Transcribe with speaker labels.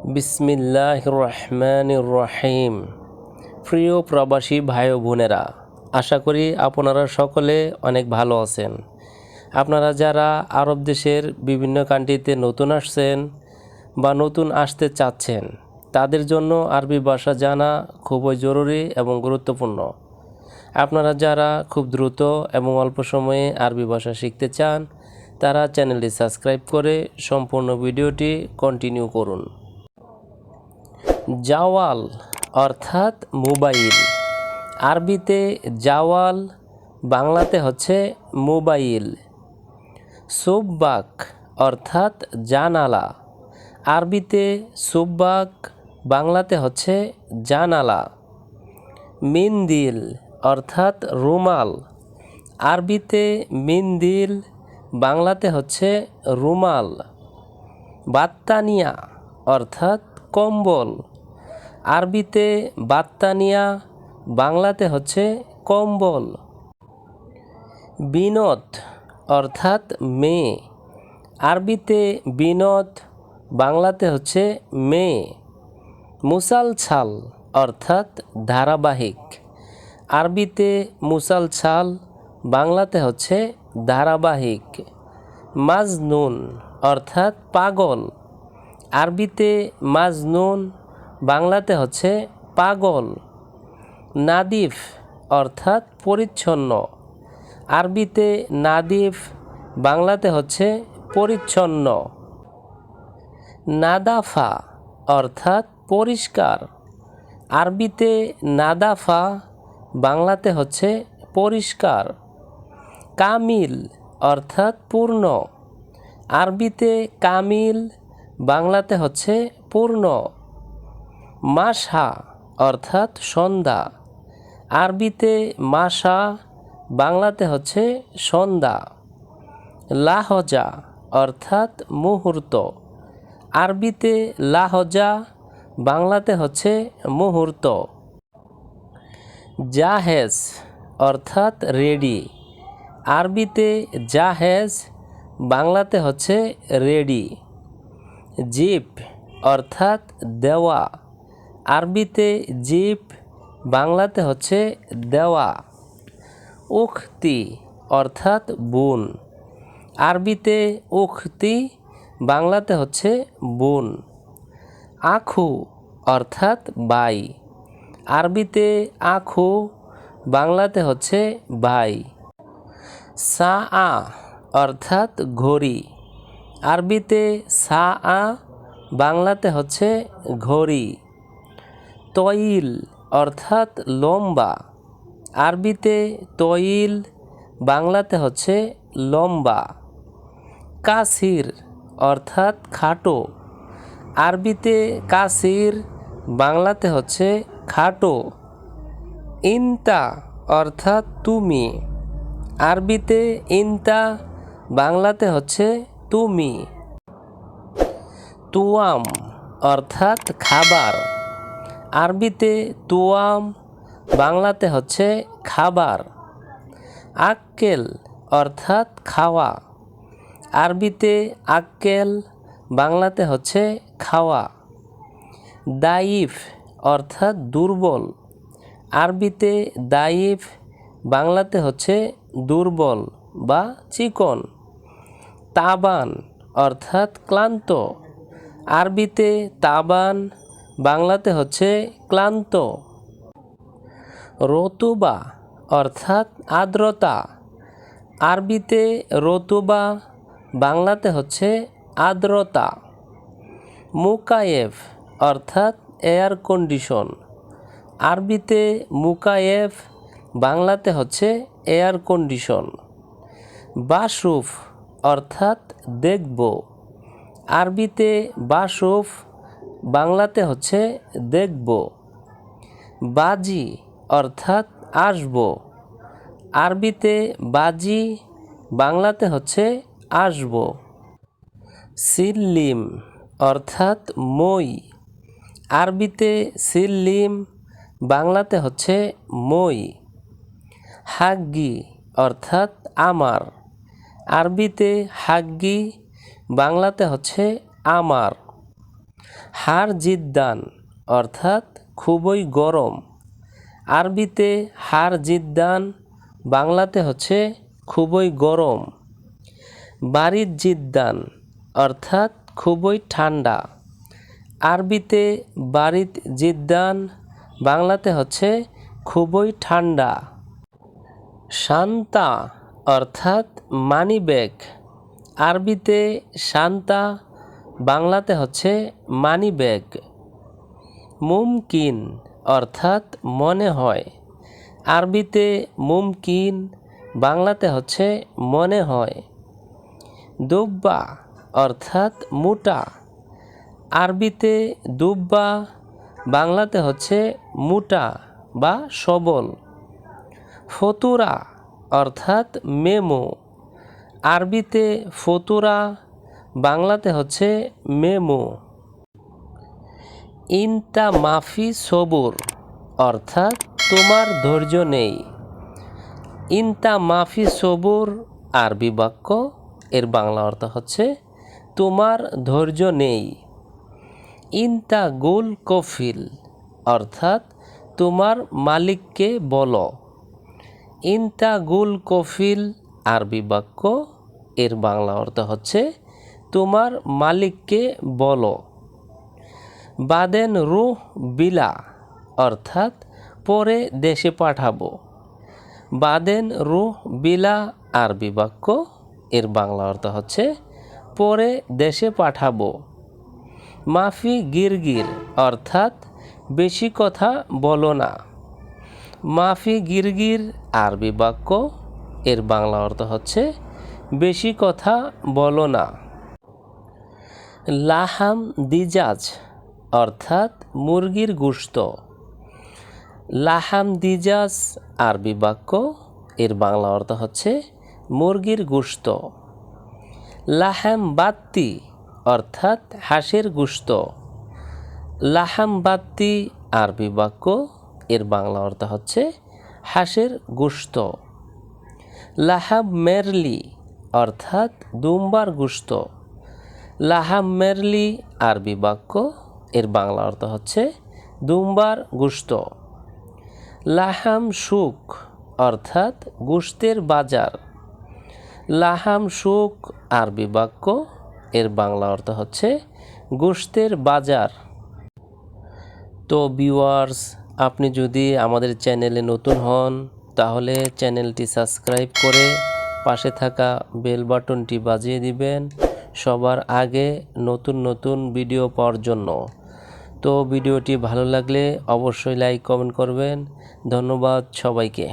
Speaker 1: বিসমিল্লাহির রহমানির রহিম। প্রিয় প্রবাসী ভাই ও বোনেরা, আশা করি আপনারা সকলে অনেক ভালো আছেন। আপনারা যারা আরব দেশের বিভিন্ন কান্ট্রিতে নতুন আসছেন বা নতুন আসতে চাচ্ছেন, তাদের জন্য আরবি ভাষা জানা খুবই জরুরি এবং গুরুত্বপূর্ণ। আপনারা যারা খুব দ্রুত এবং অল্প সময়ে আরবি ভাষা শিখতে চান, তারা চ্যানেলটি সাবস্ক্রাইব করে সম্পূর্ণ ভিডিওটি কন্টিনিউ করুন। জাওয়াল অর্থাৎ মোবাইল। আরবিতে জাওয়াল, বাংলাতে হচ্ছে মোবাইল। সুব্বাক অর্থাৎ জানালা। আরবিতে সুব্বাক, বাংলাতে হচ্ছে জানালা। মিন্দিল অর্থাৎ রুমাল। আরবিতে মিন্দিল, বাংলাতে হচ্ছে রুমাল। বাত্তানিয়া অর্থাৎ কম্বল। আরবিতে বাত্তানিয়া, বাংলাতে হচ্ছে কম্বল। বিনত অর্থাৎ মেয়ে। আরবিতে বিনত, বাংলাতে হচ্ছে মেয়ে। মুসালছাল অর্থাৎ ধারাবাহিক। আরবিতে মুসালছাল, বাংলাতে হচ্ছে ধারাবাহিক। মাজনুন অর্থাৎ পাগল। আরবিতে মাজনুন, বাংলাতে হচ্ছে পাগল। নাদিফ অর্থাৎ পরিচ্ছন্ন। আরবিতে নাদিফ, বাংলাতে হচ্ছে পরিচ্ছন্ন। নাদাফা অর্থাৎ পরিষ্কার। আরবিতে নাদাফা, বাংলাতে হচ্ছে পরিষ্কার। কামিল অর্থাৎ পূর্ণ। আরবিতে কামিল, বাংলাতে হচ্ছে পূর্ণ। মাসা অর্থাৎ সন্ধ্যা। আরবিতে মাসা, বাংলাতে হচ্ছে সন্ধ্যা। লাহজা অর্থাৎ মুহূর্ত। আরবিতে লাহজা, বাংলাতে হচ্ছে মুহূর্ত। জাহেজ অর্থাৎ রেডি। আরবিতে জাহেজ, বাংলাতে হচ্ছে রেডি। জিপ অর্থাৎ দেওয়া। আরবিতে জিপ, বাংলাতে হচ্ছে দেওয়া। উখতি অর্থাৎ বোন। আরবিতে উখতি, বাংলাতে হচ্ছে বোন। আখু অর্থাৎ ভাই। আরবিতে আখু, বাংলাতে হচ্ছে ভাই। সাআ অর্থাৎ ঘড়ি। আরবিতে সাআ, বাংলাতে হচ্ছে ঘড়ি। তইল অর্থাৎ লম্বা। আরবিতে তইল, বাংলাতে হচ্ছে লম্বা। কাসির অর্থাৎ খাটো। আরবিতে কাসির, বাংলাতে হচ্ছে খাটো। ইনতা অর্থাৎ তুমি। আরবিতে ইনতা, বাংলাতে হচ্ছে তুমি। তুয়াম অর্থাৎ খাবার। আরবিতে তুয়াম, বাংলাতে হচ্ছে খাবার। আক্কেল অর্থাৎ খাওয়া। আরবিতে আক্কেল, বাংলাতে হচ্ছে খাওয়া। দাইফ অর্থাৎ দুর্বল। আরবিতে দাইফ, বাংলাতে হচ্ছে দুর্বল বা চিকন। তাবান অর্থাৎ ক্লান্ত। আরবিতে তাবান, বাংলাতে হচ্ছে ক্লান্ত। রতুবা অর্থাৎ আর্দ্রতা। আরবিতে রতুবা, বাংলাতে হচ্ছে আর্দ্রতা। মুকায়েফ অর্থাৎ এয়ার কন্ডিশন। আরবিতে মুকায়েফ, বাংলাতে হচ্ছে এয়ার কন্ডিশন। বাসুফ অর্থাৎ দেখব। আরবিতে বাসুফ, বাংলাতে হচ্ছে দেখব। বাজি অর্থাৎ আসব। আরবিতে বাজি, বাংলাতে হচ্ছে আসব। সিল্লিম অর্থাৎ মই। আরবিতে সিল্লিম, বাংলাতে হচ্ছে মই। হাগ্গি অর্থাৎ আমার। আরবিতে হাগ্গি, বাংলাতে হচ্ছে আমার। হার জিদ্দান অর্থাৎ খুবই গরম। আরবিতে হার জিদ্দান, বাংলাতে হচ্ছে খুবই গরম। বারিদ জিদ্দান অর্থাৎ খুবই ঠান্ডা। আরবিতে বারিদ জিদ্দান, বাংলাতে হচ্ছে খুবই ঠান্ডা। শান্তা অর্থাৎ মানি ব্যাগ। আরবিতে শান্তা, বাংলাতে হচ্ছে মানি ব্যাগ। মুমকিন অর্থাৎ মনে হয়। আরবিতে মুমকিন, বাংলাতে হচ্ছে মনে হয়। দুব্বা অর্থাৎ মোটা। আরবিতে দুব্বা, বাংলাতে হচ্ছে মোটা বা সবল। ফতুরা অর্থাৎ মেমো। আরবিতে ফতুরা, বাংলাতে হচ্ছে মেমো। ইনতা মাফি সবুর অর্থাৎ তোমার ধৈর্য নেই। ইনতা মাফি সবুর আরবি বাক্য, এর বাংলা অর্থ হচ্ছে তোমার ধৈর্য নেই। ইনতা গুল কফিল অর্থাৎ তোমার মালিককে বলো। ইনতা গুল কফিল আরবি বাক্য, এর বাংলা অর্থ হচ্ছে তোমার মালিককে বলো। বাদেন রুহ বিলা অর্থাৎ পরে দেশে পাঠাবো। বাদেন রুহ বিলা আরবি বাক্য, এর বাংলা অর্থ হচ্ছে পরে দেশে পাঠাবো। মাফি গিরগির অর্থাৎ বেশি কথা বলো না। মাফি গিরগির আরবি বাক্য, এর বাংলা অর্থ হচ্ছে বেশি কথা বলো না। লাহাম দিজাজ অর্থাৎ মুরগির গোশত। লাহাম দিজাজ আরবি বাক্য, এর বাংলা অর্থ হচ্ছে মুরগির গোশত। লাহাম বাত্তি অর্থাৎ হাঁসের গোশত। লাহাম বাত্তি আরবি বাক্য, এর বাংলা অর্থ হচ্ছে হাঁসের গোশত। লাহাম মেরলি অর্থাৎ দুম্বার গোশত। লাহাম মেরলি আরবি বাক্য, এর বাংলা অর্থ হচ্ছে দুম্বার গোশত। লাহাম শুক অর্থাৎ গোশতের বাজার। লাহাম শুক আরবি বাক্য, এর বাংলা অর্থ হচ্ছে গোশতের বাজার। তো ভিউয়ার্স, আপনি যদি আমাদের চ্যানেলে নতুন হন তাহলে চ্যানেলটি সাবস্ক্রাইব করে পাশে থাকা বেল বাটনটি বাজিয়ে দিবেন সবার আগে নতুন নতুন ভিডিও পাওয়ার জন্য। তো ভিডিওটি ভালো লাগলে অবশ্যই লাইক কমেন্ট করবেন। ধন্যবাদ সবাইকে।